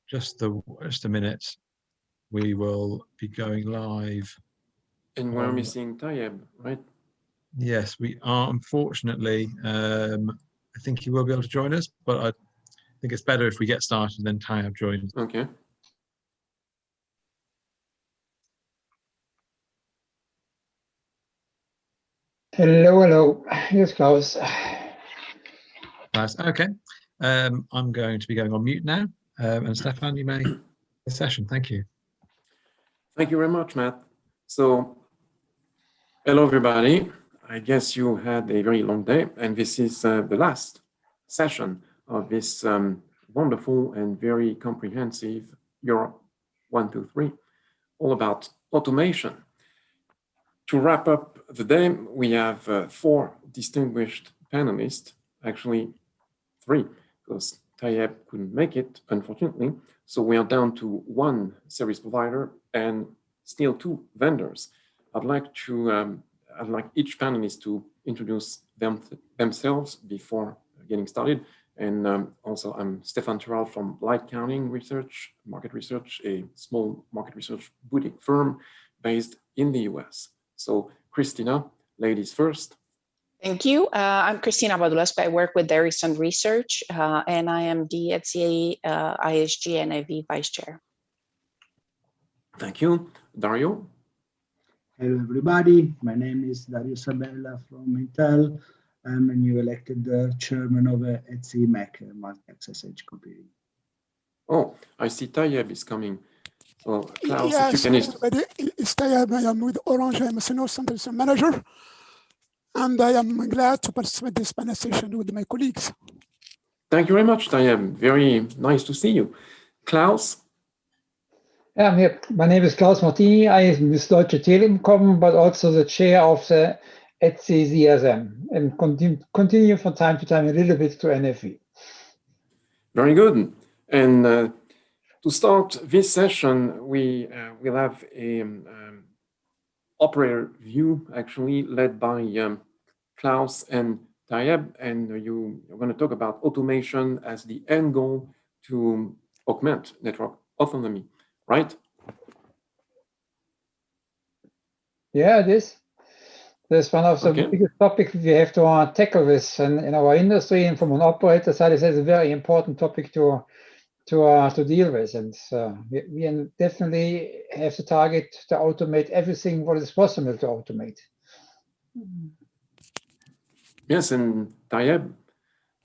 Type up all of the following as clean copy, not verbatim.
just a minute. We will be going live. And we're missing Tayeb, right? Yes, we are, unfortunately. I think he will be able to join us, but I think it's better if we get started and then Tayeb joins. Okay. Hello, hello. Here's Klaus. Nice. Okay. I'm going to be going on mute now. And Stefan, you may the session. Thank you. Thank you very much, Matt. So, hello, everybody. I guess you had a very long day, and this is the last session of this wonderful and very comprehensive Europe 1, 2, 3, all about automation. To wrap up the day, we have 4 distinguished panelists, actually 3, because Tayeb couldn't make it, unfortunately. So we are down to 1 service provider and still 2 vendors. I'd like each panelist to introduce themselves before getting started. And also, I'm Stefan Terral from Light Counting Research, Market Research, a small market research boutique firm based in the US. So Christina, ladies first. Thank you. I'm Christina Badulasco. I work with Derrison Research, and I am the ETSI ISG NFV Vice Chair. Thank you. Dario. Hello, everybody. My name is Dario Sabella from Intel. I'm a new elected chairman of ETSI MEC, Multi-Access Edge Computing. Oh, I see Tayeb is coming. So, Klaus, yes, if you can... it's Tayeb. I am with Orange. I'm a senior center manager. And I am glad to participate in this panel session with my colleagues. Thank you very much, Tayeb. Very nice to see you. Klaus? Yeah, I'm here. My name is Klaus Martini. I am with Deutsche Telekom, but also the chair of the ETSI ZSM, and continue from time to time a little bit to NFV. Very good. And to start this session, we will have a operator view, actually, led by Klaus and Tayeb, and you're going to talk about automation as the end goal to augment network autonomy, right? Yeah, it is. That's one of the biggest topics we have to tackle this in our industry, and from an operator side, it's a very important topic to deal with. And we definitely have the target to automate everything what is possible to automate. Yes, and Tayeb,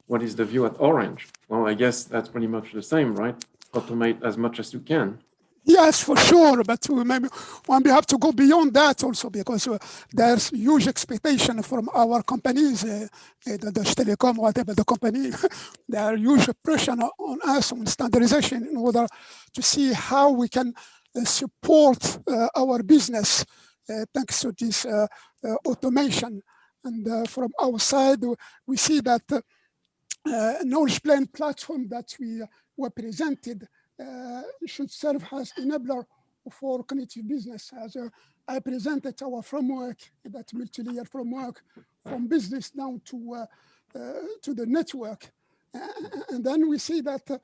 what is the view at Orange? Well, I guess that's pretty much the same, right? Automate as much as you can. Yes, for sure. But maybe we have to go beyond that also, because there's huge expectation from our companies, the Telecom, whatever the company. There are huge pressure on us on standardization in order to see how we can support our business thanks to this automation. And from our side, we see that knowledge plane platform that we were presented should serve as enabler for connected business. As I presented our framework, that multi-layer framework, from business down to the network. And then we see that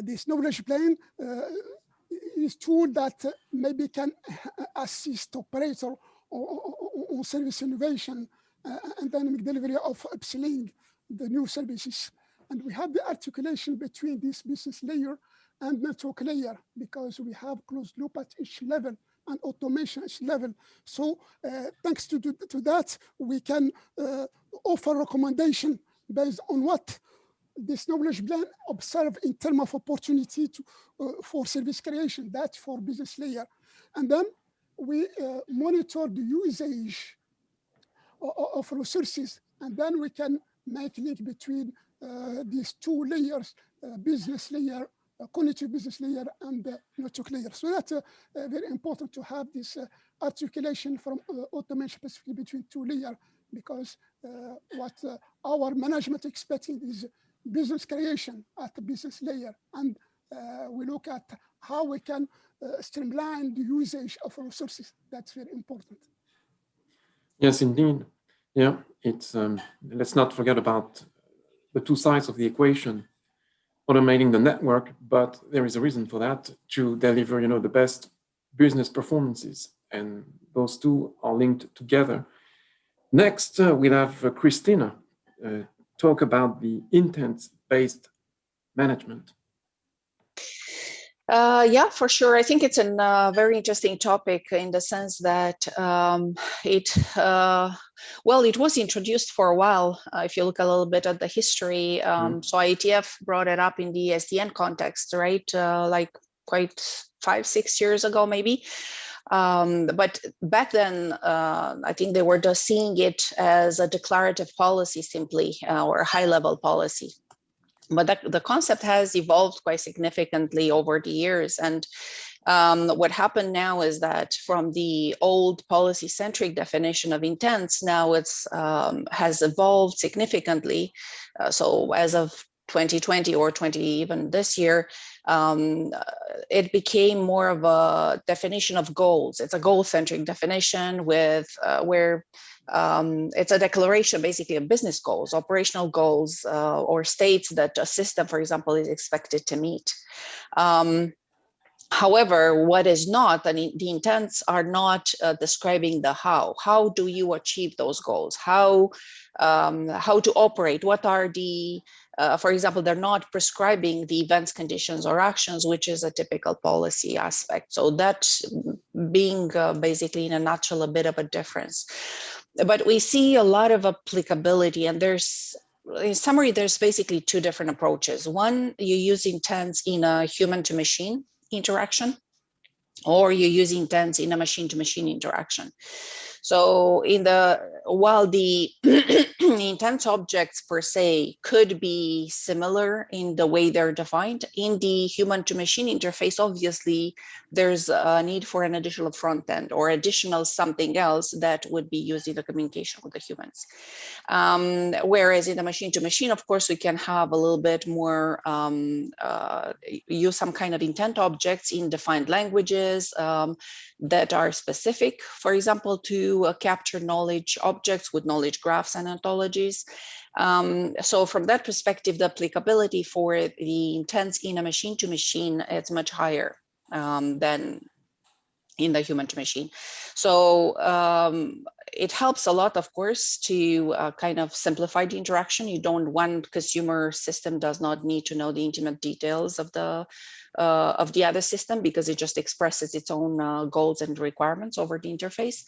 this knowledge plane is tool that maybe can assist operator on service innovation and dynamic delivery of upselling the new services. And we have the articulation between this business layer and network layer, because we have closed loop at each level and automation at each level. So thanks to that, we can offer recommendation based on what this knowledge plan observe in terms of opportunity for service creation, that's for business layer. And then we monitor the usage of resources, and then we can make link between these 2 layers, business layer, cognitive business layer, and the network layer. So that's very important to have this articulation from automation specifically between 2 layers, because what our management expecting is business creation at the business layer. And we look at how we can streamline the usage of resources. That's very important. Yes, indeed. Yeah, it's let's not forget about the 2 sides of the equation. automating the network, but there is a reason for that, to deliver, the best business performances, and those two are linked together. Next, we'll have Christina talk about the intent-based management. Yeah, for sure. I think it's a very interesting topic in the sense that it was introduced for a while. If you look a little bit at the history, so IETF brought it up in the SDN context, right? Like quite 5-6 years ago, maybe. But back then, I think they were just seeing it as a declarative policy simply, or a high-level policy. But the concept has evolved quite significantly over the years. And what happened now is that from the old policy-centric definition of intents, now it's has evolved significantly. So as of 2020 or even this year, it became more of a definition of goals. It's a goal-centric definition with where it's a declaration basically of business goals, operational goals, or states that a system, for example, is expected to meet. However, what is not, and the intents are not describing the how. How do you achieve those goals? How to operate? What are the, for example, they're not prescribing the events, conditions, or actions, which is a typical policy aspect. So that being basically in a nutshell, a bit of a difference. But we see a lot of applicability, and there's, in summary, there's basically two different approaches. One, you use intents in a human-to-machine interaction, or you use intents in a machine-to-machine interaction. So while the intent objects per se could be similar in the way they're defined, in the human-to-machine interface, obviously, there's a need for an additional front end or additional something else that would be used in the communication with the humans. Whereas in the machine-to-machine, of course, we can have a little bit more, use some kind of intent objects in defined languages that are specific, for example, to capture knowledge objects with knowledge graphs and ontologies. So from that perspective, the applicability for the intents in a machine-to-machine is much higher than in the human-to-machine. So it helps a lot, of course, to kind of simplify the interaction. One consumer system does not need to know the intimate details of the other system, because it just expresses its own goals and requirements over the interface.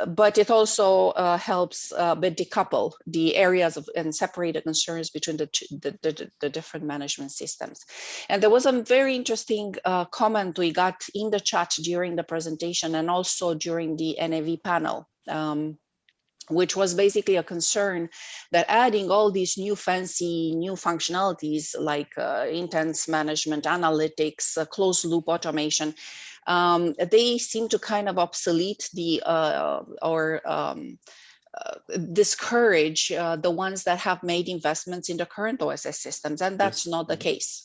But it also helps decouple the areas and separate the concerns between the different management systems. And there was a very interesting comment we got in the chat during the presentation and also during the NAV panel, which was basically a concern that adding all these new fancy new functionalities like intents management, analytics, closed loop automation, they seem to kind of obsolete the discourage the ones that have made investments in the current OSS systems, and that's not the case.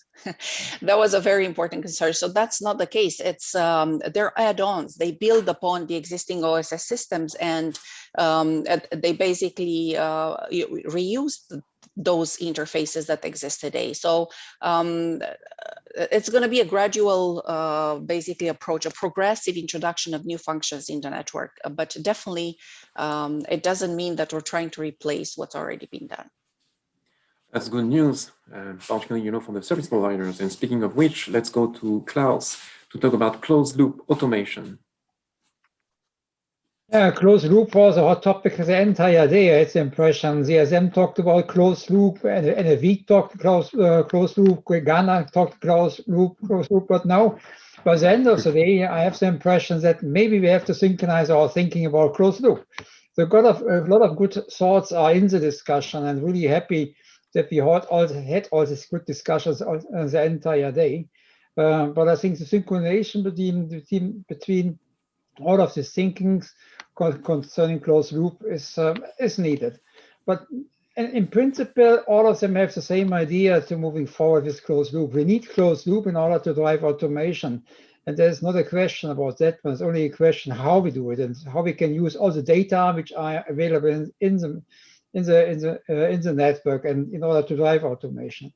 That was a very important concern. So that's not the case. It's they're add-ons. They build upon the existing OSS systems, and they basically reuse those interfaces that exist today. So it's going to be a gradual, basically approach, a progressive introduction of new functions in the network. But definitely, it doesn't mean that we're trying to replace what's already been done. That's good news, particularly, for the service providers. And speaking of which, let's go to Klaus to talk about closed loop automation. Yeah, closed loop was a hot topic the entire day. I had the impression ZSM talked about closed loop, and NFV talked closed loop, Ghana talked closed loop, but now, by the end of the day, I have the impression that maybe we have to synchronize our thinking about closed loop. So a lot of good thoughts are in the discussion, and really happy that we had all these good discussions the entire day. But I think the synchronization between all of these thinkings concerning closed loop is needed. But in principle, all of them have the same idea to moving forward with closed loop. We need closed loop in order to drive automation. And there's not a question about that, but it's only a question how we do it and how we can use all the data which are available in the network and in order to drive automation.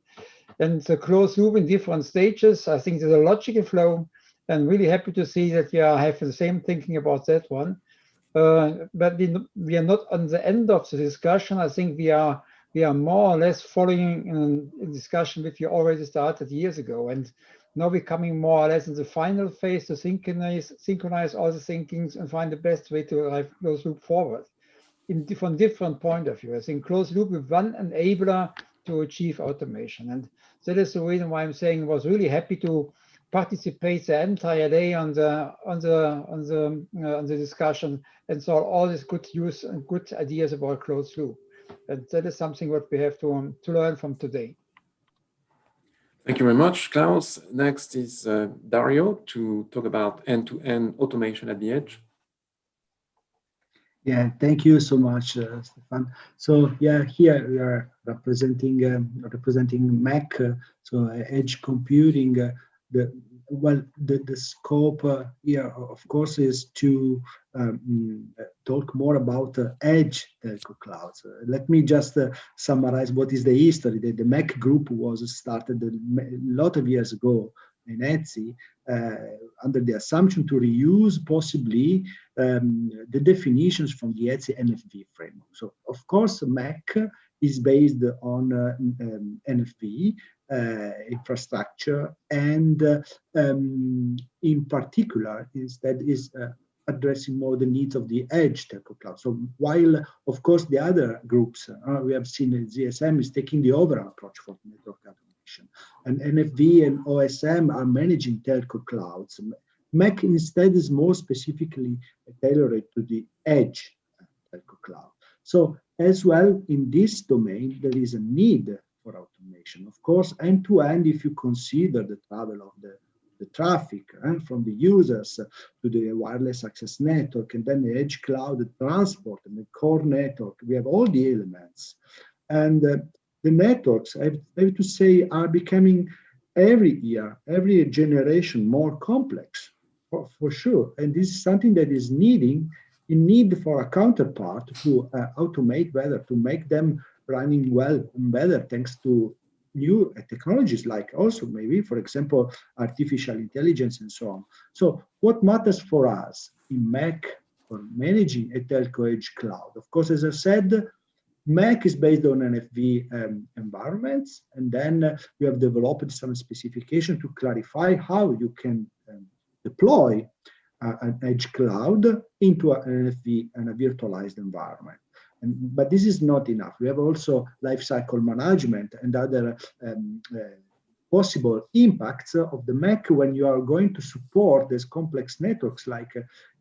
and the closed loop in different stages. I think there's a logical flow, and really happy to see that we are having the same thinking about that one. But we are not on the end of the discussion. I think we are more or less following a discussion which we already started years ago, and now we're coming more or less in the final phase to synchronize all the thinkings and find the best way to drive closed loop forward from different point of view. I think closed loop is one enabler to achieve automation, and that is the reason why I'm saying I was really happy to participate the entire day on the discussion and saw all these good use and good ideas about closed loop. And that is something what we have to learn from today. Thank you very much, Klaus. Next is Dario to talk about end-to-end automation at the edge. Yeah, thank you so much, Stefan. So yeah, here we are representing MEC, so edge computing. The scope here, of course, is to talk more about edge telco clouds. Let me just summarize what is the history. The MEC group was started a lot of years ago in ETSI under the assumption to reuse possibly the definitions from the ETSI NFV framework. So of course, MEC is based on NFV infrastructure, and in particular is addressing more the needs of the edge telco cloud. So while of course the other groups we have seen ZSM is taking the overall approach for network automation, and NFV and OSM are managing telco clouds. MEC instead is more specifically tailored to the edge telco cloud. So as well in this domain there is a need for automation. Of course, end-to-end, if you consider the travel of the traffic from the users to the wireless access network, and then the edge cloud, the transport, and the core network, we have all the elements. And the networks, I have to say, are becoming every year, every generation more complex, for sure. And this is something that is in need for a counterpart to automate better, to make them running well and better thanks to new technologies, like also maybe, for example, artificial intelligence and so on. So what matters for us in MEC for managing a telco edge cloud? Of course, as I said, MEC is based on NFV environments, and then we have developed some specification to clarify how you can deploy an edge cloud into an NFV and a virtualized environment. But this is not enough. We have also lifecycle management and other possible impacts of the MEC when you are going to support these complex networks like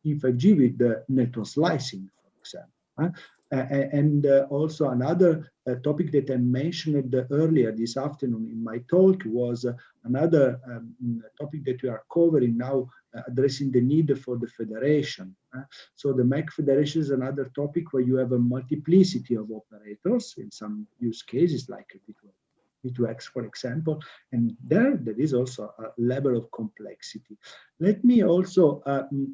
in 5G with the network slicing, for example. And also another topic that I mentioned earlier this afternoon in my talk was another topic that we are covering now, addressing the need for the federation. So the MEC federation is another topic where you have a multiplicity of operators in some use cases like V2X, for example, and there is also a level of complexity. Let me also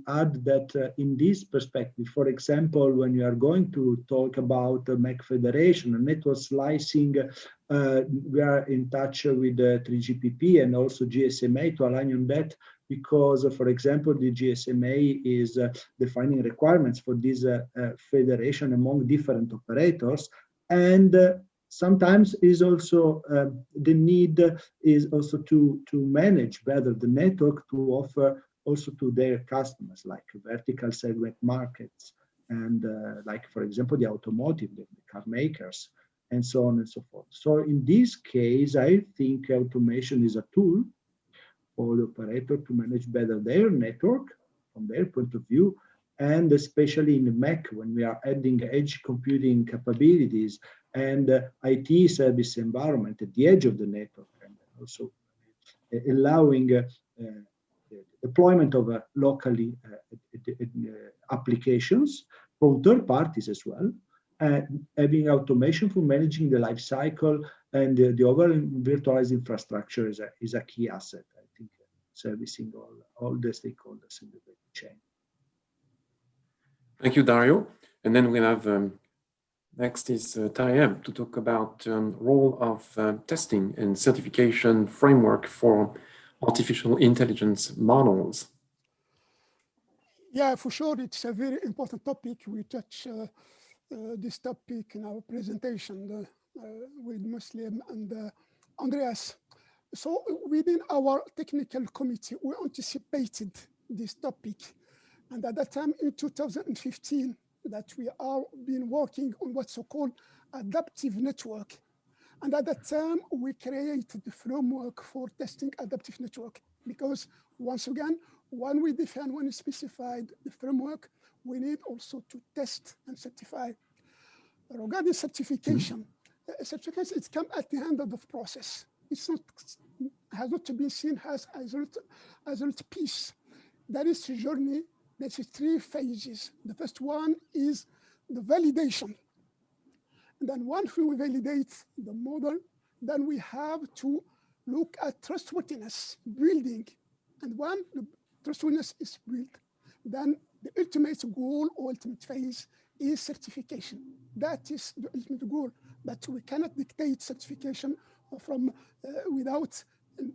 add that in this perspective, for example, when you are going to talk about the MEC federation and network slicing, we are in touch with 3GPP and also GSMA to align on that, because, for example, the GSMA is defining requirements for this federation among different operators, and sometimes is also the need is also to manage better the network to offer also to their customers, like vertical segment markets, and like, for example, the automotive, the car makers, and so on and so forth. So in this case, I think automation is a tool for the operator to manage better their network from their point of view, and especially in the MEC, when we are adding edge computing capabilities and IT service environment at the edge of the network, and also allowing deployment of locally applications from third parties as well, having automation for managing the life cycle and the overall virtualized infrastructure is a key asset, I think, servicing all the stakeholders in the value chain. Thank you, Dario. And then we have Next is Tayeb to talk about role of testing and certification framework for artificial intelligence models. Yeah, for sure, it's a very important topic. We touch this topic in our presentation with Muslim and Andreas. So within our technical committee, we anticipated this topic. And at that time in 2015, that we are been working on what's so-called adaptive network. And at that time, we created the framework for testing adaptive network, because once again, when we define, when we specified the framework, we need also to test and certify. Regarding certification, certification, it comes at the end of the process. It's not, has not to be seen as isolated piece. That is a journey. There's 3 phases. The first one is the validation. And then once we validate the model, then we have to look at trustworthiness building. And when the trustworthiness is built, then the ultimate goal or ultimate phase is certification. That is the ultimate goal, but we cannot dictate certification from without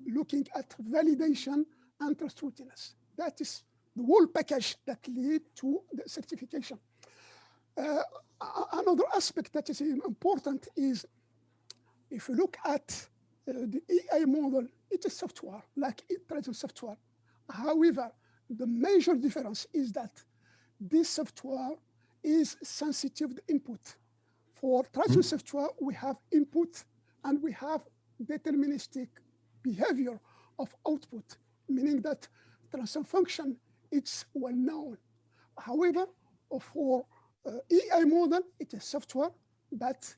looking at validation and trustworthiness. That is the whole package that lead to the certification. Another aspect that is important is if you look at the AI model, it is software, like traditional software. However, the major difference is that this software is sensitive to input. For traditional software, we have input and we have deterministic behavior of output, meaning that transfer function, it's well known. However, for AI model, it is software, but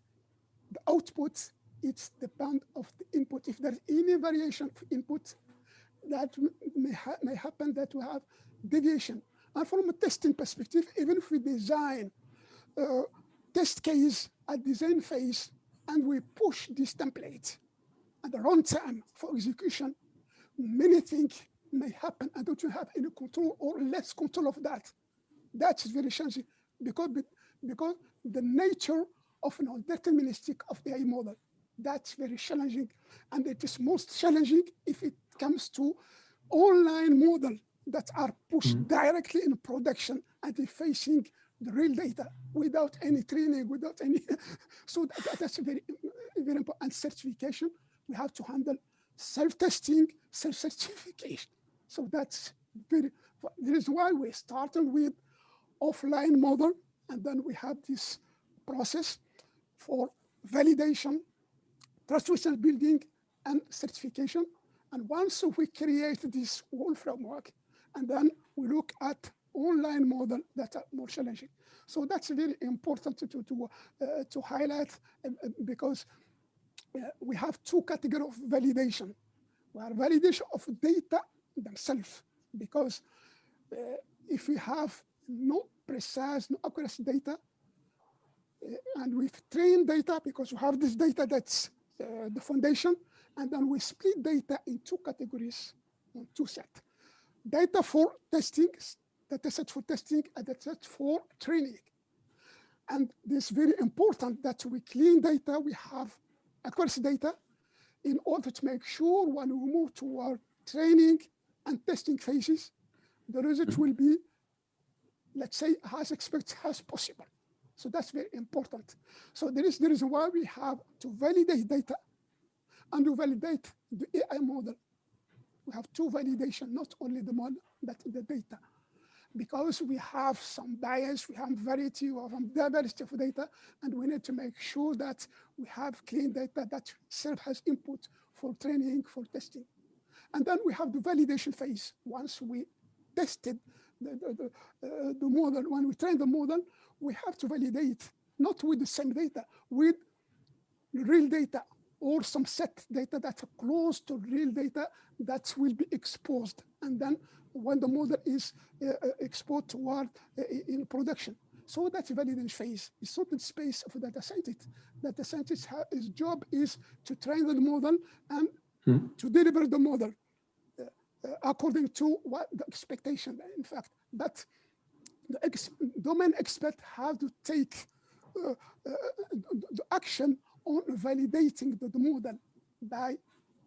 the output, it's depend of the input. If there's any variation of input, that may happen that we have deviation. And from a testing perspective, even if we design test case at design phase and we push this template at the runtime for execution, many things may happen and don't you have any control or less control of that. That's very challenging because the nature of non-deterministic of the AI model, that's very challenging. And it is most challenging if it comes to online model that are pushed directly in production and they're facing the real data without any training, without any. So that's very, very important. And certification, we have to handle self-testing, self-certification. So that's very, this is why we started with offline model, and then we have this process for validation, trustworthiness building, and certification. And once we create this whole framework, and then we look at online model that are more challenging. So that's very important to highlight because we have 2 categories of validation. We have validation of data themselves, because if we have no precise, no accurate data, and we've trained data because we have this data that's the foundation, and then we split data in 2 categories, 2 sets. Data for testing, data set for testing, and data set for training. And this is very important that we clean data, we have accuracy data in order to make sure when we move to our training and testing phases, the result will be, let's say, as expected as possible. So that's very important. So there is the reason why we have to validate data and to validate the AI model. We have 2 validation, not only the model, but the data. Because we have some bias, we have variety, we have diversity of data, and we need to make sure that we have clean data that serve as input for training, for testing. And then we have the validation phase. Once we tested the model, when we train the model, we have to validate, not with the same data, with real data or some set data that's close to real data that will be exposed. And then when the model is exposed toward in production. So that's the validation phase. It's not the space of a data scientist. Data scientist, his job is to train the model and to deliver the model according to what the expectation, in fact. But the domain expert have to take the action on validating the model by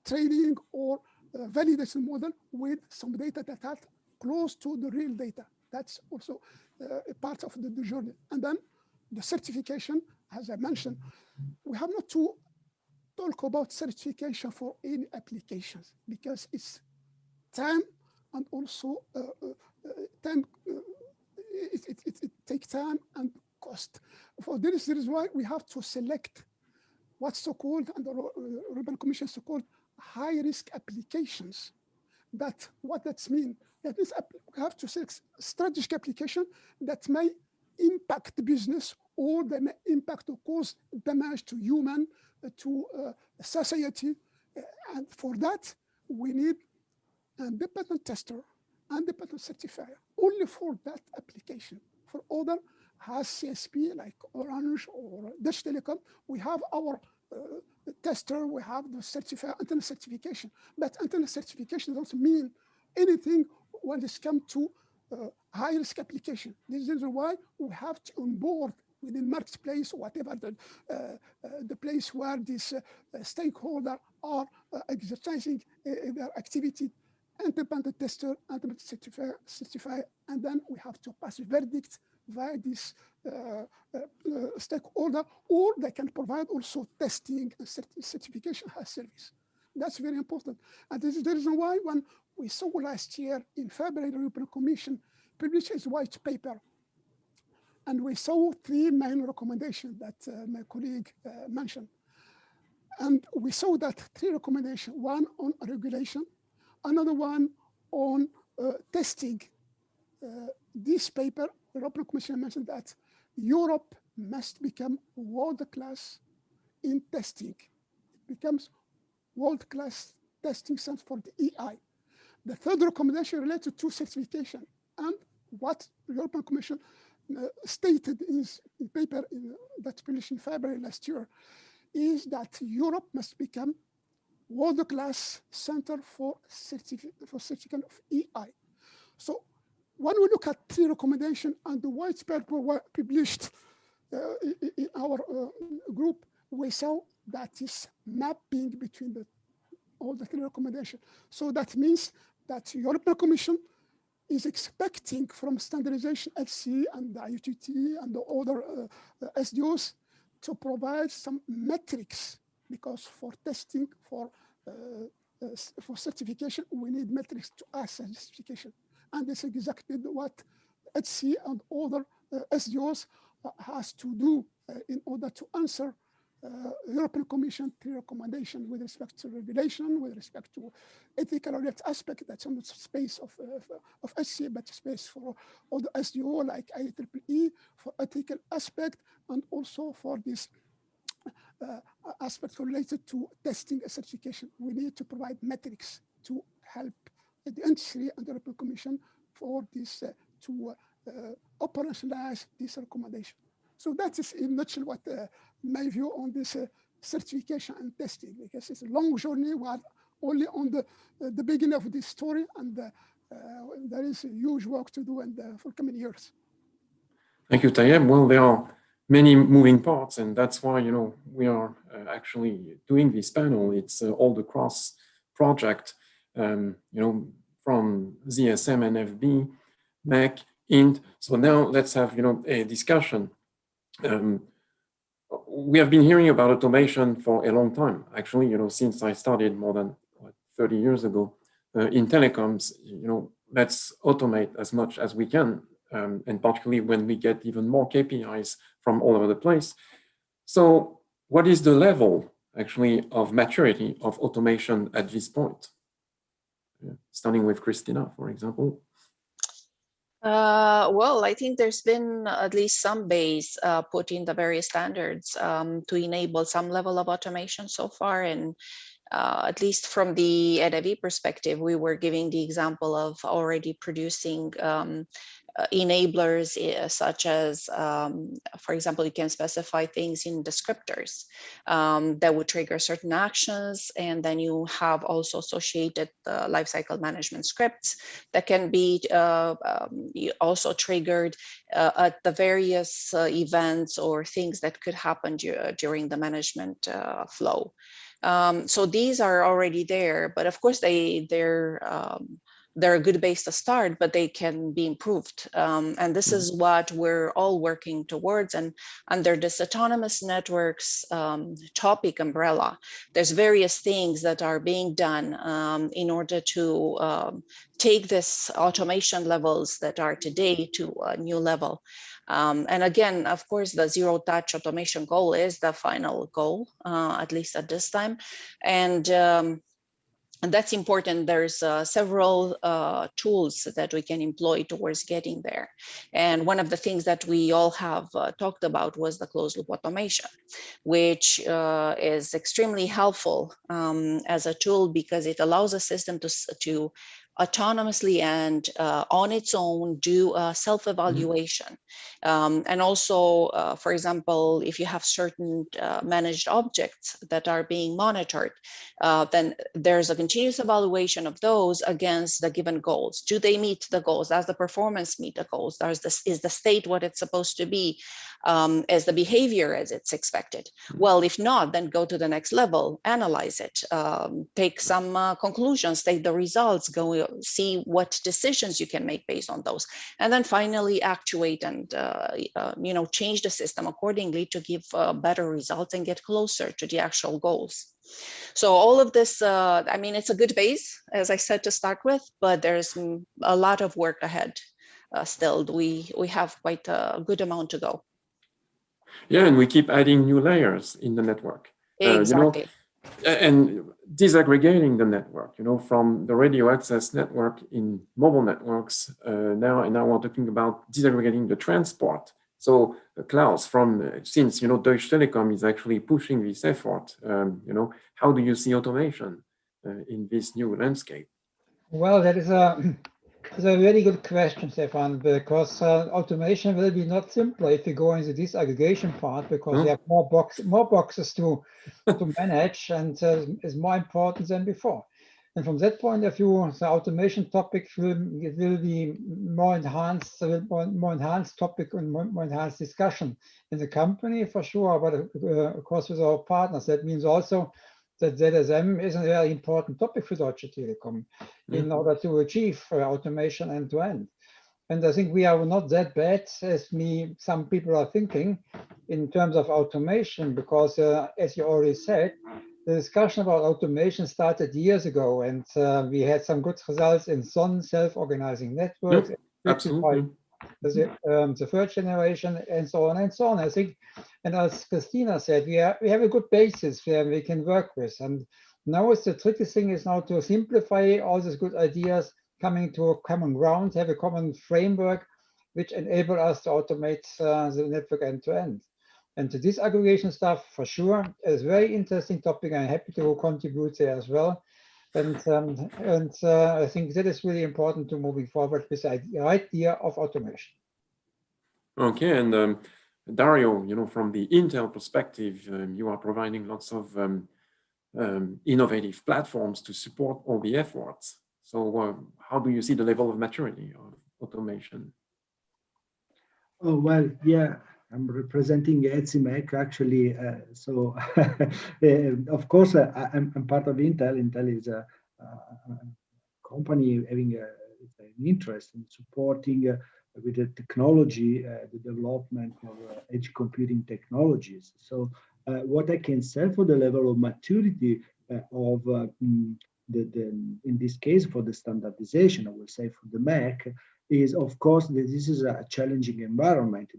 training or validation model with some data that are close to the real data. That's also a part of the journey. And then the certification, as I mentioned, we have not to talk about certification for any applications because it's time and also time. It takes time and cost. For this is why we have to select what's so-called, and the European Commission so-called high-risk applications. What that means? That means we have to select strategic application that may impact the business or they may impact or cause damage to human, to society. And for that, we need an independent tester, independent certifier, only for that application. For other, has CSP like Orange or Dutch Telecom, we have our tester, we have the certifier, internal certification. But internal certification doesn't mean anything when it comes to high-risk application. This is why we have to onboard within marketplace, whatever the place where these stakeholders are exercising their activity, independent tester, independent certifier, and then we have to pass a verdict via this stakeholder, or they can provide also testing and certification as service. That's very important. And this is the reason why when we saw last year in February, the European Commission published its white paper, and we saw 3 main recommendations that my colleague mentioned. And we saw that 3 recommendations, one on regulation, another one on testing. This paper, the European Commission mentioned that Europe must become world-class in testing. It becomes world-class testing center for the EI. The third recommendation related to certification, and what the European Commission stated in paper that's published in February last year, is that Europe must become world-class center for certificate of EI. So when we look at 3 recommendations and the white paper were published in our group, we saw that is mapping between all the 3 recommendations. So that means that the European Commission is expecting from standardization ETSI and the INT and the other SDOs to provide some metrics, because for testing, for certification, we need metrics to assess certification. And this is exactly what ETSI and other SDOs has to do in order to answer European Commission 3 recommendations with respect to regulation, with respect to ethical related aspect. That's not space of ETSI, but space for other SDO like IEEE for ethical aspect, and also for this aspect related to testing and certification. We need to provide metrics to help the industry and the European Commission for this to operationalize this recommendation. So that is in a nutshell what my view on this certification and testing, because it's a long journey. We are only on the beginning of this story, and there is a huge work to do for coming years. Thank you, Tayeb. Well, there are many moving parts, and that's why we are actually doing this panel. It's all the cross project, from ZSM, NFV, MEC, INT. So now let's have a discussion. We have been hearing about automation for a long time. Actually, since I started more than 30 years ago in telecoms, let's automate as much as we can, and particularly when we get even more KPIs from all over the place. So what is the level actually of maturity of automation at this point? Starting with Christina, for example. Well, I think there's been at least some base put in the various standards to enable some level of automation so far. And at least from the NFV perspective, we were giving the example of already producing enablers such as, for example, you can specify things in descriptors that would trigger certain actions, and then you have also associated lifecycle management scripts that can be also triggered at the various events or things that could happen during the management flow. So these are already there, but of course they're a good base to start, but they can be improved. And this is what we're all working towards. And under this autonomous networks topic umbrella, there's various things that are being done in order to take this automation levels that are today to a new level. And again, of course, the zero touch automation goal is the final goal, at least at this time. And that's important. There's several tools that we can employ towards getting there. And one of the things that we all have talked about was the closed loop automation, which is extremely helpful as a tool because it allows a system to autonomously and on its own do a self-evaluation. And also, for example, if you have certain managed objects that are being monitored, then there's a continuous evaluation of those against the given goals. Do they meet the goals? Does the performance meet the goals? Is the state what it's supposed to be? Is the behavior as it's expected? Well, if not, then go to the next level, analyze it, take some conclusions, take the results, go see what decisions you can make based on those, and then finally actuate and change the system accordingly to give better results and get closer to the actual goals. So all of this, I mean, it's a good base, as I said, to start with, but there's a lot of work ahead still. We have quite a good amount to go. Yeah, and we keep adding new layers in the network. Exactly. And disaggregating the network, from the radio access network in mobile networks. Now we're talking about disaggregating the transport. So Klaus, since Deutsche Telekom is actually pushing this effort, how do you see automation in this new landscape? Well, that is a really good question, Stefan, because automation will be not simpler if you go into this aggregation part, because you have more boxes to manage, and is more important than before. And from that point of view, the automation topic will be more enhanced topic and more enhanced discussion in the company for sure, but of course with our partners. That means also that ZSM is a very important topic for Deutsche Telekom in order to achieve automation end to end. And I think we are not that bad as some people are thinking in terms of automation, because as you already said, the discussion about automation started years ago, and we had some good results in SON, self-organizing networks, absolutely. The third generation, and so on and so on. I think, and as Christina said, we have a good basis where we can work with. And now the tricky thing is now to simplify all these good ideas, coming to a common ground, have a common framework, which enable us to automate the network end to end. And to this aggregation stuff, for sure, is a very interesting topic. I'm happy to contribute there as well. And I think that is really important to moving forward with the idea of automation. Okay, and Dario, from the Intel perspective, you are providing lots of innovative platforms to support all the efforts. So how do you see the level of maturity of automation? Oh, well, yeah. I'm representing ETSI MEC actually, so of course I'm part of Intel. Intel is a company having an interest in supporting with the technology, the development of edge computing technologies. So what I can say for the level of maturity of in this case for the standardization, I will say for the MEC, is of course that this is a challenging environment.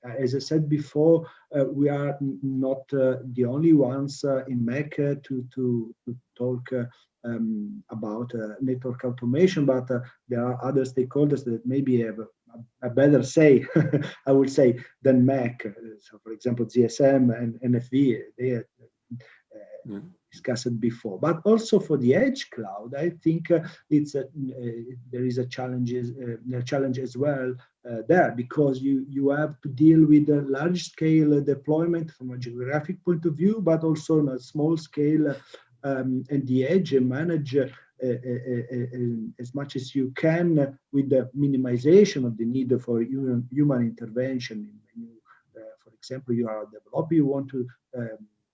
As I said before, we are not the only ones in MEC to talk about network automation, but there are other stakeholders that maybe have a better say, I would say, than MEC. So, for example, ZSM and NFV, they discussed before. But also for the edge cloud, I think there is a challenge as well there, because you have to deal with a large scale deployment from a geographic point of view, but also on a small scale and the edge and manage as much as you can with the minimization of the need for human intervention. For example, you are a developer, you want to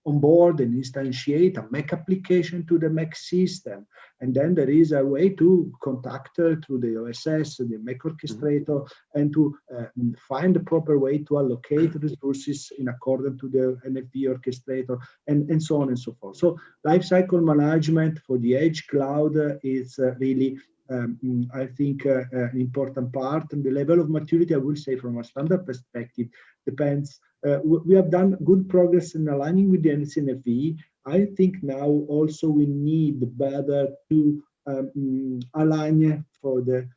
onboard and instantiate a MEC application to the MEC system. And then there is a way to contact through the OSS, the MEC orchestrator, and to find the proper way to allocate resources in accordance to the NFV orchestrator, and so on and so forth. So lifecycle management for the edge cloud is really, I think, an important part. And the level of maturity, I will say, from a standard perspective, depends. We have done good progress in aligning with the NFV. I think now also we need better to align for the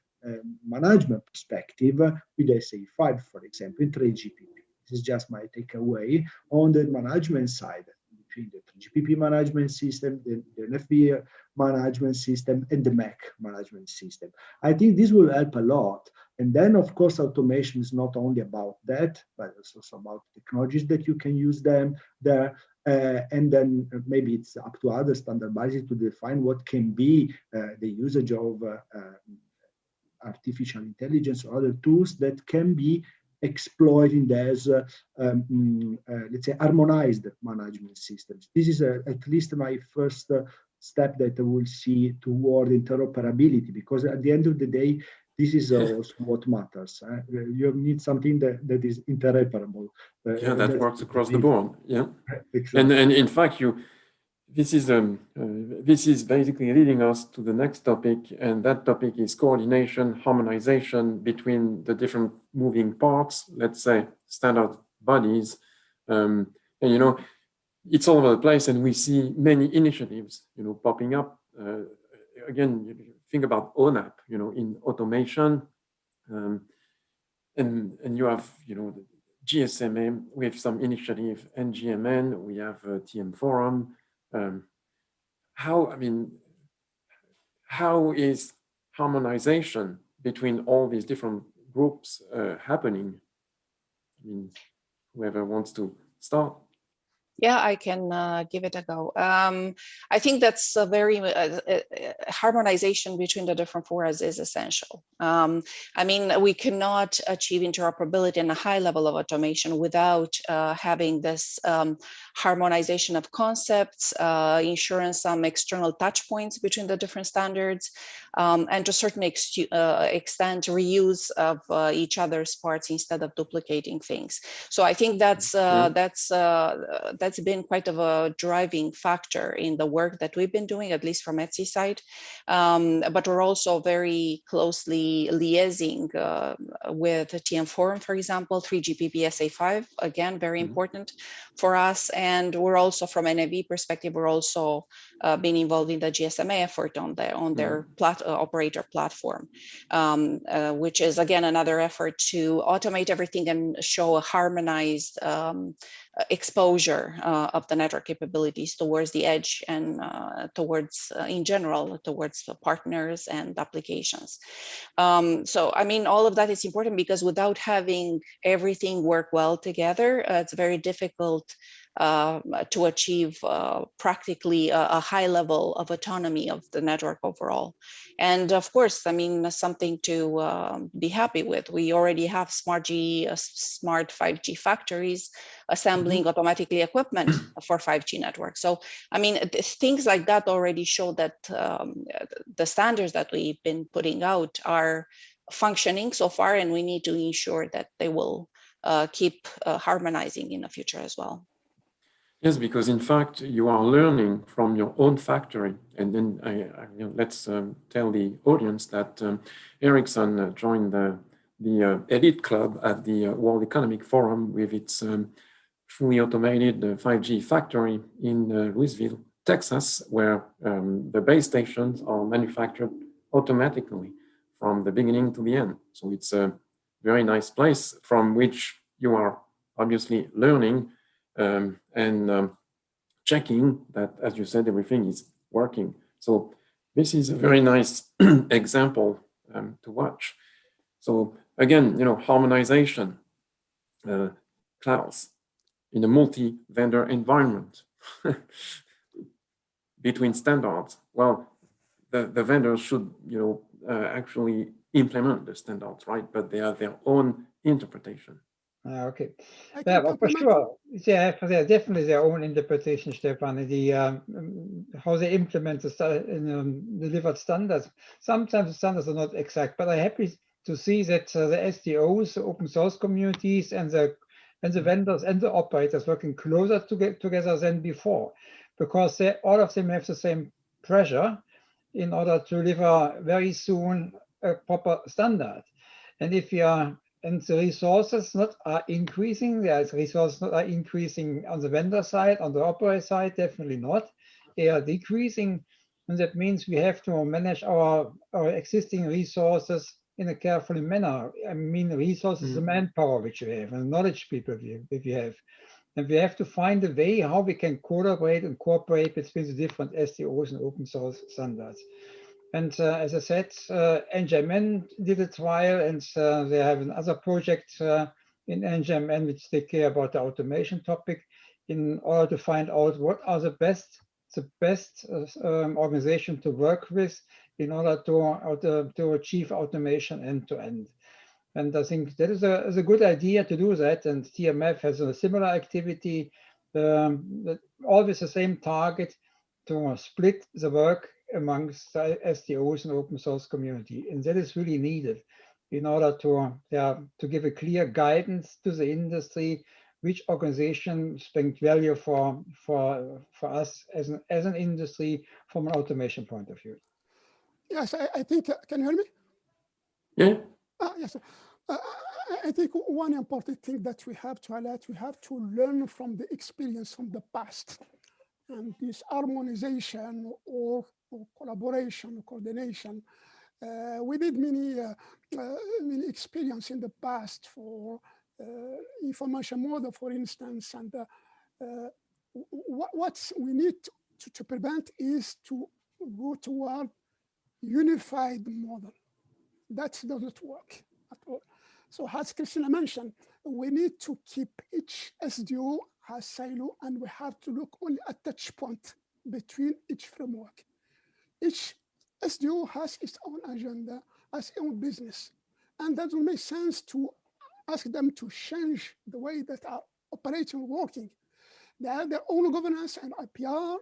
management perspective with SA5, for example, in 3GPP. This is just my takeaway on the management side, between the GPP management system, the NFV management system, and the MEC management system. I think this will help a lot. And then, of course, automation is not only about that, but it's also about technologies that you can use them there. And then maybe it's up to other standardizers to define what can be the usage of artificial intelligence or other tools that can be exploited as, let's say, harmonized management systems. This is at least my first step that I will see toward interoperability, because at the end of the day, this is also what matters. You need something that is interoperable. Yeah, that works across the board. Yeah, exactly. And in fact, this is basically leading us to the next topic, and that topic is coordination, harmonization between the different moving parts. Let's say standard bodies, and it's all over the place, and we see many initiatives, popping up. Again, you think about ONAP, in automation, and you have, the GSM with some initiative, NGMN, we have TM Forum. How is harmonization between all these different groups happening? Whoever wants to start. Yeah, I can give it a go. I think that's a very harmonization between the different forums is essential. We cannot achieve interoperability and a high level of automation without having this harmonization of concepts, ensuring some external touch points between the different standards, and to a certain extent reuse of each other's parts instead of duplicating things. So I think that's been quite of a driving factor in the work that we've been doing, at least from ETSI side. But we're also very closely liaising with the TM Forum, for example, 3GPP SA5, again, very important for us. And we're also, from NFV perspective, we're also been involved in the GSMA effort on their operator platform, which is, again, another effort to automate everything and show a harmonized exposure of the network capabilities towards the edge and towards, in general, towards the partners and applications. So, all of that is important, because without having everything work well together, it's very difficult to achieve practically a high level of autonomy of the network overall. And of course, something to be happy with. We already have smart 5G factories assembling automatically equipment for 5G networks. So, things like that already show that the standards that we've been putting out are functioning so far, and we need to ensure that they will keep harmonizing in the future as well. Yes, because in fact, you are learning from your own factory. And then let's tell the audience that Ericsson joined the elite club at the World Economic Forum with its fully automated 5G factory in Louisville, Texas, where the base stations are manufactured automatically from the beginning to the end. So it's a very nice place from which you are obviously learning and checking that, as you said, everything is working. So this is a very nice example to watch. So again, harmonization clause in a multi-vendor environment between standards. Well, the vendors should, actually implement the standards, right? But they have their own interpretation. Okay. Yeah, well, for sure. Yeah, they're definitely their own interpretation, Stefan. The how they implement the delivered standards. Sometimes the standards are not exact, but I'm happy to see that the SDOs, the open source communities, and the vendors and the operators working closer together than before, because all of them have the same pressure in order to deliver very soon a proper standard. And if you are and the resources are increasing. The resources are increasing on the vendor side, on the operator side, definitely not. They are decreasing, and that means we have to manage our existing resources in a careful manner. I mean, resources, the manpower which we have, and knowledge people if you have. And we have to find a way how we can collaborate and cooperate between the different SDOs and open source standards. And as I said, NGMN did a trial, and they have another project in NGMN which they care about the automation topic in order to find out what are the best organization to work with in order to achieve automation end to end. And I think that is a good idea to do that. And TMF has a similar activity, always the same target, to split the work amongst SDOs and open source community. And that is really needed in order to give a clear guidance to the industry, which organization brings value for us as an industry from an automation point of view. Yes, I think, can you hear me? Yeah. Yes. I think one important thing that we have to highlight, we have to learn from the experience from the past. And this harmonization or collaboration or coordination, we did many experience in the past for information model, for instance. And what we need to prevent is to go toward unified model. That doesn't work at all. So as Christina mentioned, we need to keep each SDO has silo, and we have to look only at touch point between each framework. Each SDO has its own agenda, has its own business. And that will make sense to ask them to change the way that are operating, working. They have their own governance and IPR,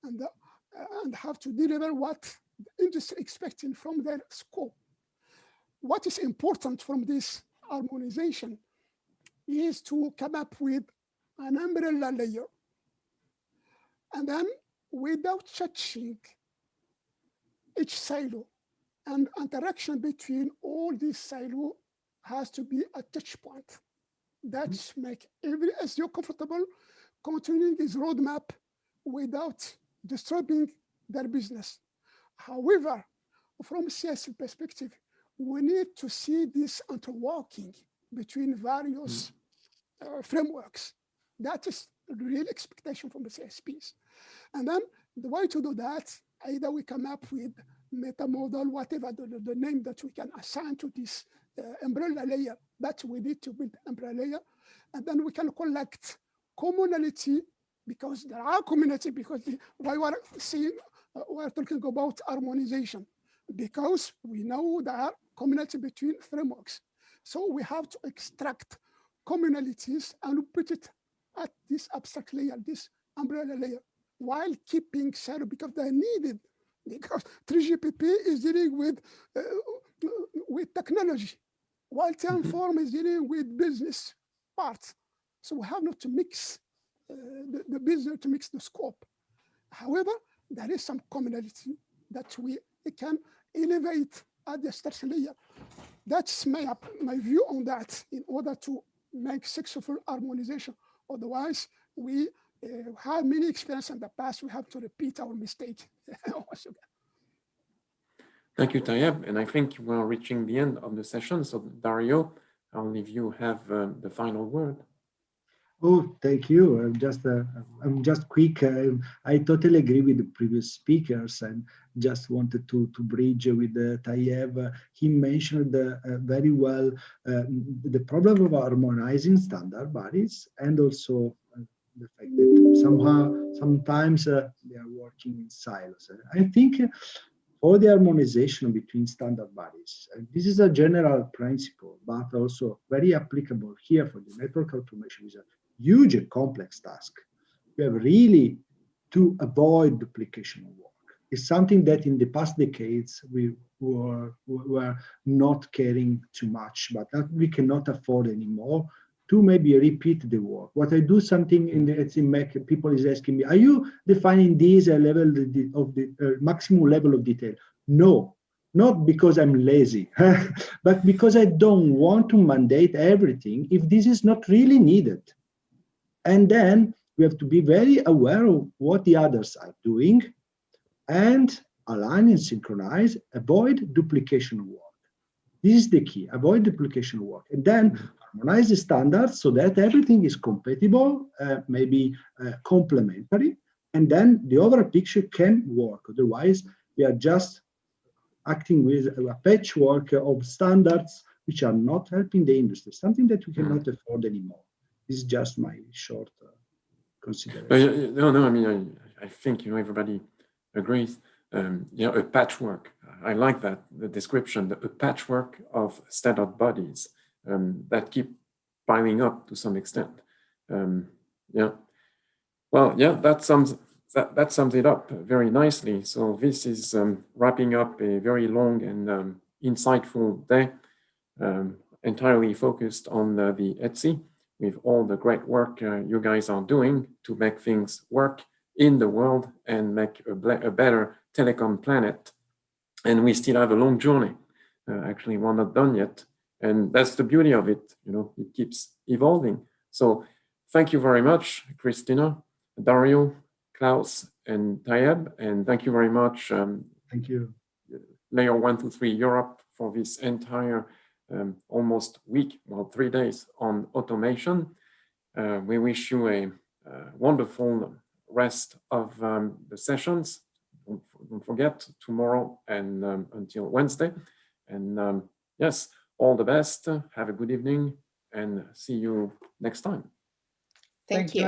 and have to deliver what the industry expecting from their scope. What is important from this harmonization is to come up with an umbrella layer. And then without touching each silo, and interaction between all these silos has to be a touch point. That make every SDO comfortable continuing this roadmap without disturbing their business. However, from a CSP perspective, we need to see this interworking between various frameworks. That is the real expectation from the CSPs. And then the way to do that, either we come up with meta model, whatever the name that we can assign to this umbrella layer, but we need to build umbrella layer. And then we can collect commonality, because there are community, because why we're talking about harmonization, because we know there are community between frameworks. So we have to extract commonalities and put it at this abstract layer, this umbrella layer, while keeping silo, because they're needed, because 3GPP is dealing with technology, while Termform is dealing with business parts. So we have not to mix the business, to mix the scope. However, there is some commonality that we can elevate at the structure layer. That's my view on that, in order to make successful harmonization. Otherwise, we have many experience in the past. We have to repeat our mistake. Thank you, Tayeb. And I think we're reaching the end of the session. So Dario, I'll leave you have the final word. Oh, thank you. I'm just quick. I totally agree with the previous speakers, and just wanted to bridge with Tayeb. He mentioned very well the problem of harmonizing standard bodies, and also the fact that sometimes they are working in silos. I think for the harmonization between standard bodies, this is a general principle, but also very applicable here for the network automation. Is a huge and complex task. We have really to avoid duplication of work. It's something that in the past decades we were not caring too much, but that we cannot afford anymore to maybe repeat the work. What I do something in the ETSI MEC, people is asking me, are you defining this a level of the maximum level of detail? No, not because I'm lazy, but because I don't want to mandate everything if this is not really needed. And then we have to be very aware of what the others are doing and align and synchronize, avoid duplication of work. This is the key, avoid duplication of work. And then harmonize the standards so that everything is compatible, maybe complementary, and then the overall picture can work. Otherwise, we are just acting with a patchwork of standards which are not helping the industry, something that we cannot afford anymore. This is just my short consideration. No, I mean, I think, everybody agrees. A patchwork. I like that, the description, a patchwork of standard bodies that keep piling up to some extent. Well, that sums it up very nicely. So this is wrapping up a very long and insightful day, entirely focused on the ETSI, with all the great work you guys are doing to make things work in the world and make a better telecom planet. And we still have a long journey. Actually, we're not done yet. And that's the beauty of it. It keeps evolving. So thank you very much, Christina, Dario, Klaus, and Tayeb. And thank you very much. Thank you. Layer 1 to 3 Europe for this entire almost week, 3 days on automation. We wish you a wonderful rest of the sessions. Don't forget, tomorrow and until Wednesday. And yes, all the best. Have a good evening and see you next time. Thank you.